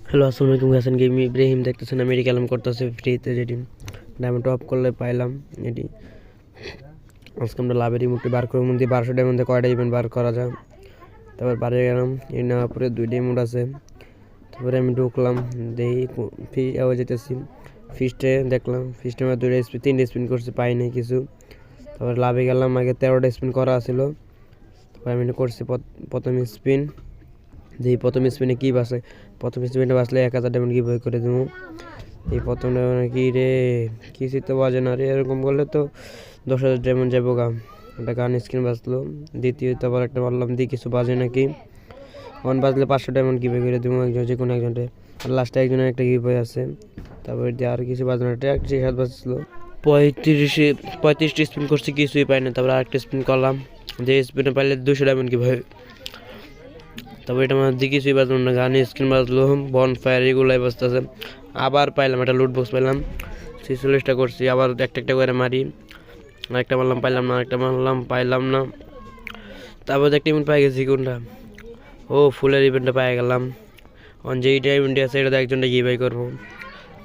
Hello, আসসালামু আলাইকুম। Hasan game Ibrahim দেখতেছেন আমি এটি ক্যালাম করতেছে ফ্রিতে, যেটি ডায়মন্ড টপ করলে পাইলাম। এটি আজকে আমরা লাভের ইমোটটি বার করে মধ্যে 1200 ডায়মন্ডে কয়টা ইভেন্ট বার করা যায়। তারপর বাড়ি গেলাম, এই নেওয়ার পরে 2টা ইমোট আছে। তারপরে আমি ঢুকলাম, দেখি যেতেছি ফিস্টে, দেখলাম ফিস্টে আমার 3টা স্পিন করছি, পাই নাই কিছু। তারপরে লাভে গেলাম, আগে 13টা স্পিন করা ছিল। তারপরে আমি করছি প্রথম স্পিন, যেই প্রথম স্পিনে কী বাসে, প্রথম স্পিনে বাসলে 1000 ডায়মন্ড কি বই করে দেবো। এই প্রথম ডায়মন্ড কি রে, কিছুই তো বাজে না রে, এরকম করলে তো 10,000 ডায়মন্ড যাবো গা। একটা গান স্ক্রিন বাজলো, দ্বিতীয়ত আবার একটা মারলাম, দিয়ে কিছু বাজে নাকি। বাজলে 500 ডায়মন্ড কি বই করে দেবো একজন, যে কোনো একজনকে। আর লাস্টে একজনের একটা কি বই আছে। তারপরে দিয়ে আর কিছু বাজে না, একটা 7 বাজলো। 35টি স্পিন করছি, কিছুই পাই না। তারপরে আরেকটা স্পিন করলাম, যে স্পিনে পাইলে 200 ডায়মন্ড কি ভাই। তারপর এটা আমার দিকে কিছুই বাজলো না, গানে স্ক্রিন বাজলো, বন ফায়ার এগুলাই বাজতেছে। আবার পাইলাম একটা লুট বক্স, পাইলাম 46টা করছি। আবার একটা একটা করে মারি, আরেকটা মারলাম পাইলাম না, আরেকটা মারলাম পাইলাম না। তারপর একটা ইভেন্ট পাই গেছি, কোনটা, ও ফুলের ইভেন্টটা পাই গেলাম। যেইটা ইভেন্টে আছে এটা একজনটা বাই করবো।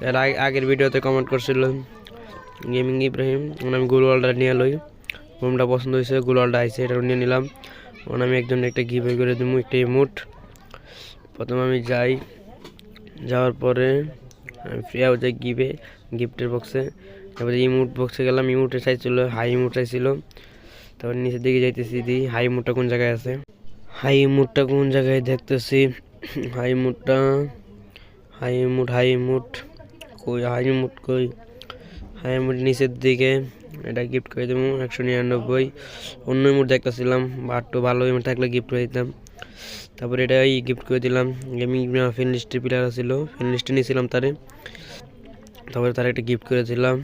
এর আগের ভিডিওতে কমেন্ট করছিল গেমিং ইব্রাহিম, আমি গুলওয়ালটা নিয়ে লই, রুমটা পছন্দ হয়েছে, গুলওয়ালটা আইসে, এটা নিয়ে নিলাম। আমি একজন একটা বাই করে দেবো, একটা ইমোট। প্রথমে আমি যাই, যাওয়ার পরে আমি ফ্রি আউট যাই গিফটের বক্সে। তারপরে ইমোট বক্সে গেলাম, ইমোটের সাইজ ছিল হাই ইমোট চাইছিল। তারপর নিচের দিকে যাইতেছি, দিই হাই ইমোটটা কোন জায়গায় আছে, হাই ইমোটটা কোন জায়গায় দেখতেছি। হাই ইমোটটা, হাই ইমোট কই, হাই ইমোট কই, হাই ইমোট নিচের দিকে। এটা গিফট করে দেবো 199। অন্য ইমোট দেখতেছিলাম, বাট ভালো ইমোট থাকলে গিফট করে দিতাম। তারপরে এটাই গিফট করে দিলাম। গেমিং ফ্রেন্ড লিস্টের প্লেয়ার ছিল, ফ্রেন্ড লিস্টে নিয়েছিলাম তারে, তারপরে তার একটা গিফট করেছিলাম।